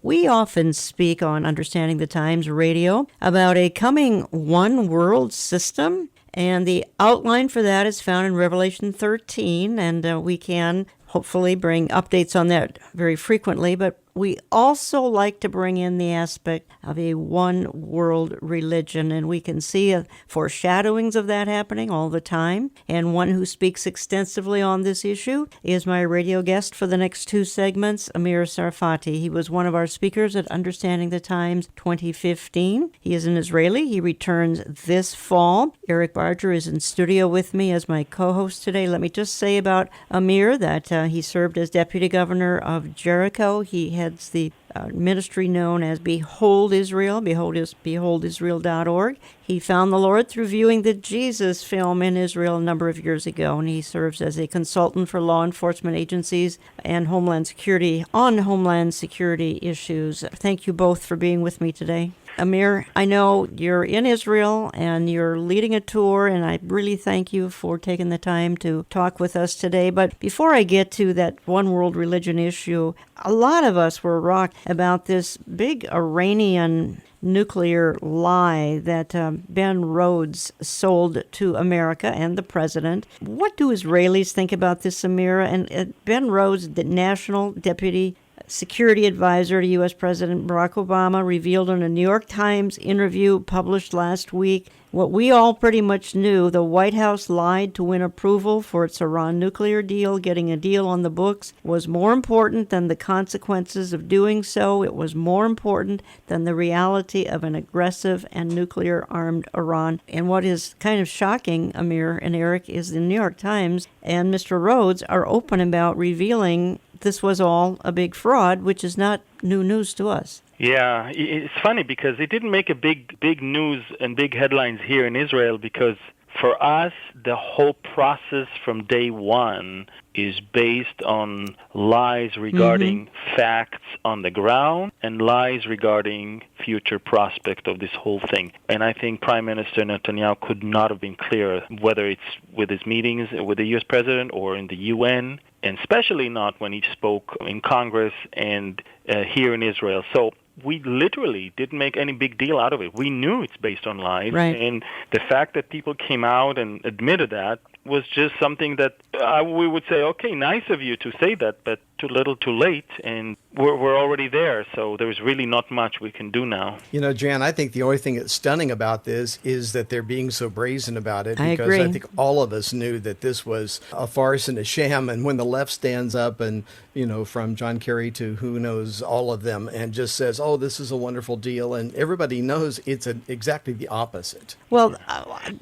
We often speak on Understanding the Times radio about a coming one world system, and the outline for that is found in Revelation 13, and we can hopefully bring updates on that very frequently, but we also like to bring in the aspect of a one world religion, and we can see foreshadowings of that happening all the time. And one who speaks extensively on this issue is my radio guest for the next two segments, Amir Tsarfati. He was one of our speakers at Understanding the Times 2015. He is an Israeli. He returns this fall. Eric Barger is in studio with me as my co-host today. Let me just say about Amir that he served as deputy governor of Jericho. He heads the ministry known as Behold Israel, beholdisrael.org. He found the Lord through viewing the Jesus film in Israel a number of years ago, and he serves as a consultant for law enforcement agencies and Homeland Security on Homeland Security issues. Thank you both for being with me today. Amir, I know you're in Israel and you're leading a tour, and I really thank you for taking the time to talk with us today. But before I get to that one world religion issue, a lot of us were rocked about this big Iranian nuclear lie that Ben Rhodes sold to America and the president. What do Israelis think about this, Amir? And Ben Rhodes, the National Deputy Security Advisor to U.S. President Barack Obama, revealed in a New York Times interview published last week what we all pretty much knew. The White House lied to win approval for its Iran nuclear deal. Getting a deal on the books was more important than the consequences of doing so. It was more important than the reality of an aggressive and nuclear-armed Iran. And what is kind of shocking, Amir and Eric, is the New York Times and Mr. Rhodes are open about revealing this was all a big fraud, which is not new news to us. Yeah, it's funny because it didn't make a big news and big headlines here in Israel because for us, the whole process from day one is based on lies regarding facts on the ground and lies regarding future prospect of this whole thing. And I think Prime Minister Netanyahu could not have been clearer, whether it's with his meetings with the U.S. President or in the UN, and especially not when he spoke in Congress and here in Israel. So we literally didn't make any big deal out of it. We knew it's based on lies, right. And the fact that people came out and admitted that was just something that we would say, okay, nice of you to say that, but too little too late, and we're already there, so there's really not much we can do now. You know, Jan, I think the only thing that's stunning about this is that they're being so brazen about it, because I agree. I think all of us knew that this was a farce and a sham, and when the left stands up and, you know, from John Kerry to who knows, all of them, and just says, oh, this is a wonderful deal, and everybody knows it's exactly the opposite. Well,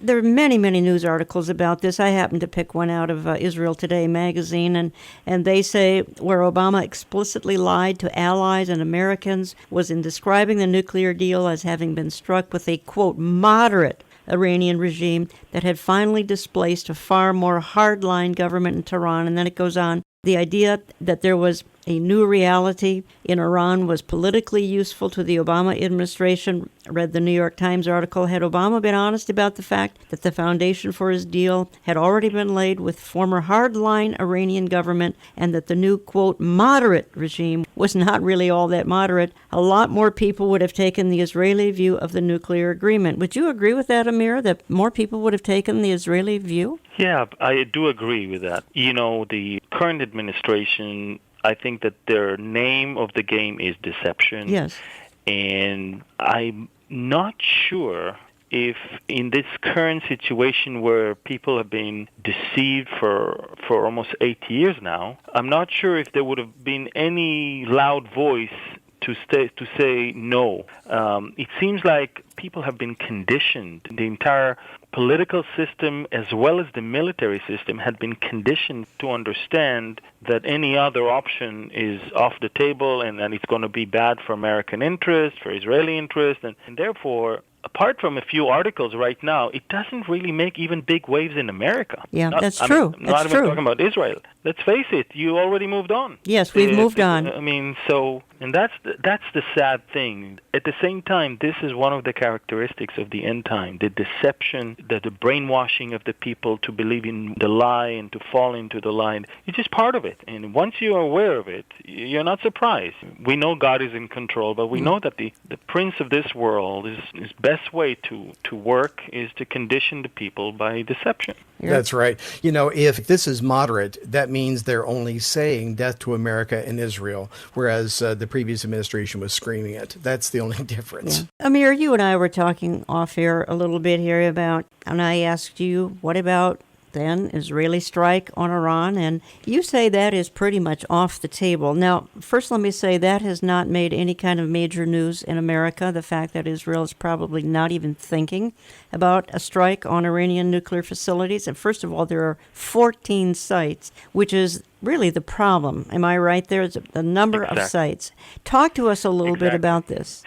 there are many, many news articles about this. I happened to pick one out of Israel Today magazine, and they say where Obama explicitly lied to allies and Americans was in describing the nuclear deal as having been struck with a, quote, moderate Iranian regime that had finally displaced a far more hardline government in Tehran. And then it goes on, the idea that there was a new reality in Iran was politically useful to the Obama administration. I read the New York Times article. Had Obama been honest about the fact that the foundation for his deal had already been laid with former hardline Iranian government, and that the new, quote, moderate regime was not really all that moderate, a lot more people would have taken the Israeli view of the nuclear agreement. Would you agree with that, Amir, that more people would have taken the Israeli view? Yeah, I do agree with that. You know, the current administration, I think that their name of the game is deception. Yes. And I'm not sure if in this current situation where people have been deceived for almost 8 years now, I'm not sure if there would have been any loud voice to say no. It seems like people have been conditioned. The entire political system as well as the military system had been conditioned to understand that any other option is off the table and that it's going to be bad for American interest, for Israeli interest, and therefore, apart from a few articles right now, it doesn't really make even big waves in America. Yeah, that's true. I'm not even talking about Israel. Let's face it, you already moved on. Yes, we've moved on. I mean, so And that's the sad thing. At the same time, this is one of the characteristics of the end time, the deception, the brainwashing of the people to believe in the lie and to fall into the lie. It's just part of it. And once you are aware of it, you're not surprised. We know God is in control, but we know that the prince of this world, his best way to work is to condition the people by deception. That's right. If this is moderate, that means they're only saying death to America and Israel, whereas the previous administration was screaming it. That's the only difference. Yeah. Amir, you and I were talking off air a little bit here about, and I asked you, what about then Israeli strike on Iran? And you say that is pretty much off the table. Now, first let me say that has not made any kind of major news in America, the fact that Israel is probably not even thinking about a strike on Iranian nuclear facilities. And first of all, there are 14 sites, which is really the problem. Am I right? There's a number of sites. Talk to us a little bit about this.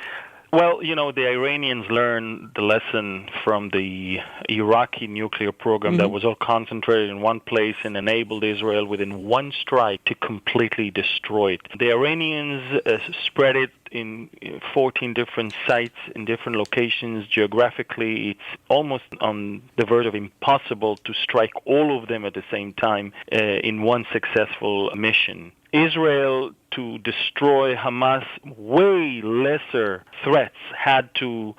Well, the Iranians learned the lesson from the Iraqi nuclear program that was all concentrated in one place and enabled Israel within one strike to completely destroy it. The Iranians spread it in 14 different sites in different locations. Geographically, it's almost on the verge of impossible to strike all of them at the same time in one successful mission. Israel, to destroy Hamas, way lesser threats, had to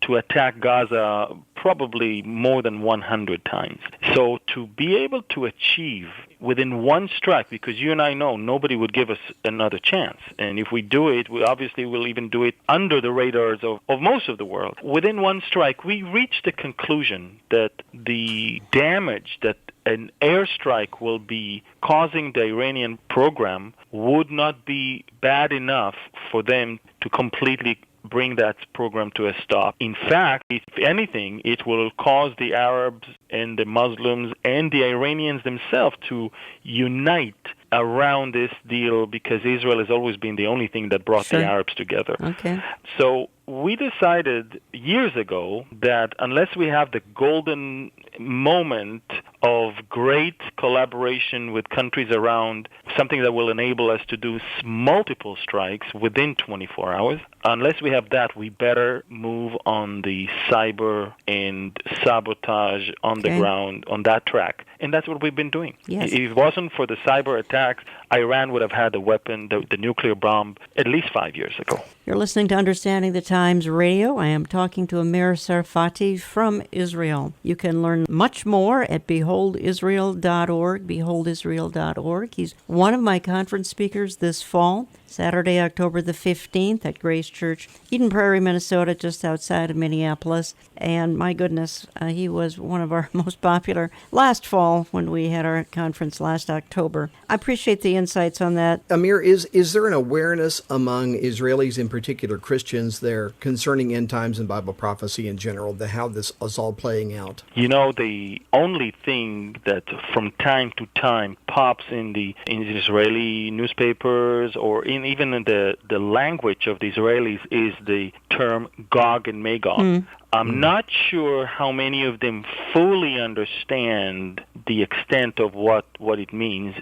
attack Gaza probably more than 100 times. So to be able to achieve within one strike, because you and I know nobody would give us another chance. And if we do it, we obviously will even do it under the radars of most of the world. Within one strike, we reached the conclusion that the damage that an airstrike will be causing the Iranian program would not be bad enough for them to completely bring that program to a stop. In fact, if anything, it will cause the Arabs and the Muslims and the Iranians themselves to unite around this deal, because Israel has always been the only thing that brought the Arabs together. Okay. So we decided years ago that unless we have the golden moment of great collaboration with countries around, something that will enable us to do multiple strikes within 24 hours, unless we have that, we better move on the cyber and sabotage on the ground, on that track. And that's what we've been doing. Yes. If it wasn't for the cyber attacks, Iran would have had the weapon, the nuclear bomb, at least 5 years ago. You're listening to Understanding the Times Radio. I am talking to Amir Tsarfati from Israel. You can learn much more at beholdisrael.org, beholdisrael.org. He's one of my conference speakers this fall, Saturday, October the 15th at Grace Church, Eden Prairie, Minnesota, just outside of Minneapolis. And my goodness, he was one of our most popular last fall when we had our conference last October. I appreciate the insights on that. Amir, is there an awareness among Israelis, in particular Christians there, concerning end times and Bible prophecy in general, how this is all playing out? The only thing that from time to time pops in the Israeli newspapers or even in the language of the Israelis is the term Gog and Magog. I'm not sure how many of them fully understand the extent of what it means.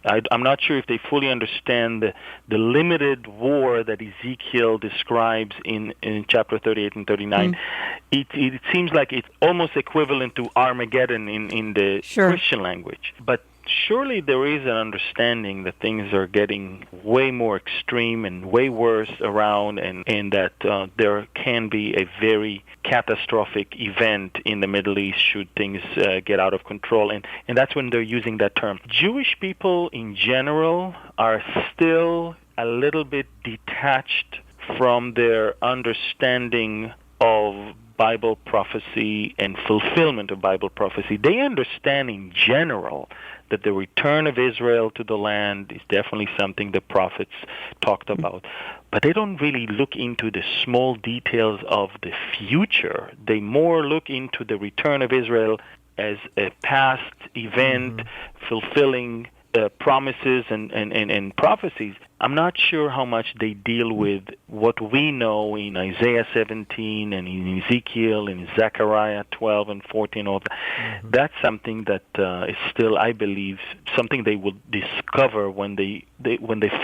I'm not sure if they fully understand the limited war that Ezekiel describes in chapter 38 and 39. It seems like it's almost equivalent to Armageddon in the Christian language. But surely there is an understanding that things are getting way more extreme and way worse around, and that there can be a very catastrophic event in the Middle East should things get out of control. And that's when they're using that term. Jewish people in general are still a little bit detached from their understanding of Bible prophecy and fulfillment of Bible prophecy. They understand in general that the return of Israel to the land is definitely something the prophets talked about. But they don't really look into the small details of the future. They more look into the return of Israel as a past event fulfilling promises and prophecies. I'm not sure how much they deal with what we know in Isaiah 17 and in Ezekiel and Zechariah 12 and 14. All that. Mm-hmm. That's something that is still, I believe, something they will discover when they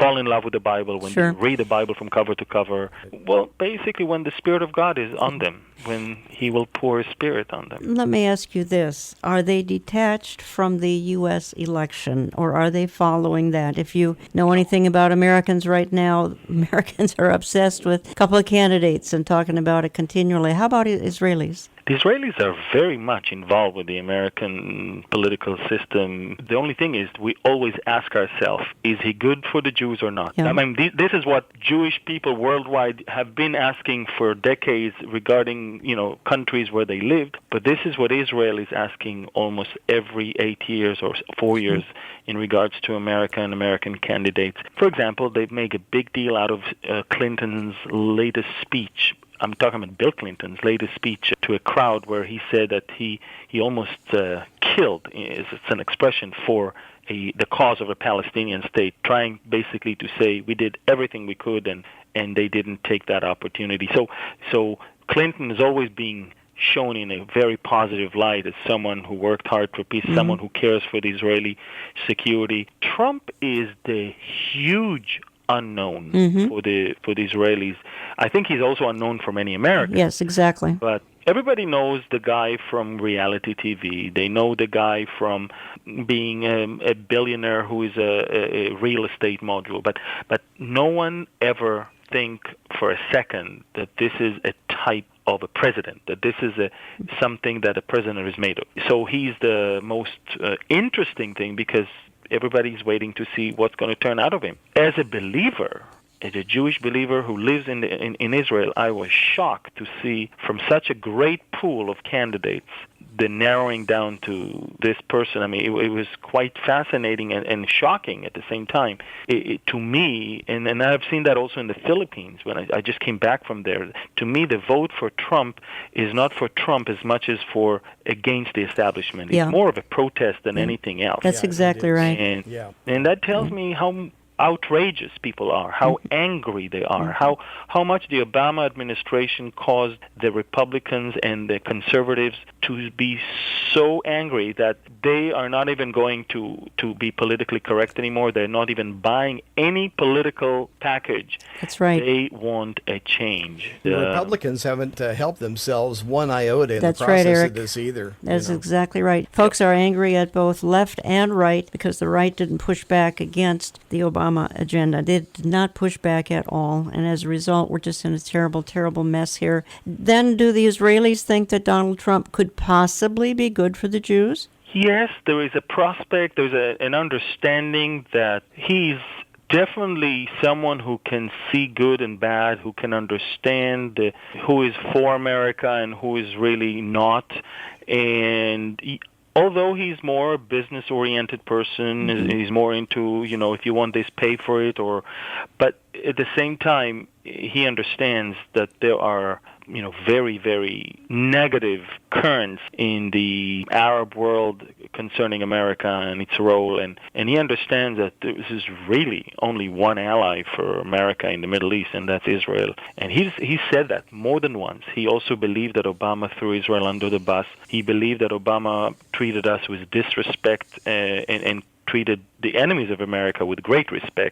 fall in love with the Bible, when Sure. they read the Bible from cover to cover. Well, basically when the Spirit of God is on them, when He will pour His Spirit on them. Let me ask you this. Are they detached from the U.S. election, or are they following that? If you know anything about Americans right now, Americans are obsessed with a couple of candidates and talking about it continually. How about Israelis? The Israelis are very much involved with the American political system. The only thing is we always ask ourselves, is he good for the Jews or not? Yeah. I mean, this is what Jewish people worldwide have been asking for decades regarding, countries where they lived. But this is what Israel is asking almost every 8 years or 4 years in regards to America and American candidates. For example, they make a big deal out of Clinton's latest speech. I'm talking about Bill Clinton's latest speech to a crowd where he said that he almost killed, it's an expression, for the cause of a Palestinian state, trying basically to say we did everything we could and they didn't take that opportunity. So Clinton is always being shown in a very positive light as someone who worked hard for peace, someone who cares for the Israeli security. Trump is the huge unknown for the Israelis. I think he's also unknown for many Americans. Yes, exactly. But everybody knows the guy from reality TV. They know the guy from being a billionaire who is a real estate mogul. But no one ever think for a second that this is a type of a president, that this is something that a president is made of. So he's the most interesting thing because everybody's waiting to see what's going to turn out of him. As a believer, as a Jewish believer who lives in Israel, I was shocked to see from such a great pool of candidates the narrowing down to this person. I mean, it was quite fascinating and shocking at the same time. To me, and I've seen that also in the Philippines when I just came back from there, to me the vote for Trump is not for Trump as much as for against the establishment. Yeah. It's more of a protest than anything else. That's exactly right. And that tells me how outrageous people are, how angry they are, how much the Obama administration caused the Republicans and the conservatives to be so angry that they are not even going to be politically correct anymore. They're not even buying any political package. That's right. They want a change. The Republicans haven't helped themselves one iota in That's the process right, Eric. of this either. That's exactly right. Folks are angry at both left and right because the right didn't push back against the Obama agenda. They did not push back at all, and as a result, we're just in a terrible, terrible mess here. Then do the Israelis think that Donald Trump could possibly be good for the Jews? Yes, there is a prospect, there's an understanding that he's definitely someone who can see good and bad, who can understand who is for America and who is really not. And although he's more a business-oriented person, he's more into, if you want this, pay for it, but at the same time, he understands that there are, very, very negative currents in the Arab world concerning America and its role, and he understands that this is really only one ally for America in the Middle East, and that's Israel. And he said that more than once. He also believed that Obama threw Israel under the bus. He believed that Obama treated us with disrespect and treated the enemies of America with great respect.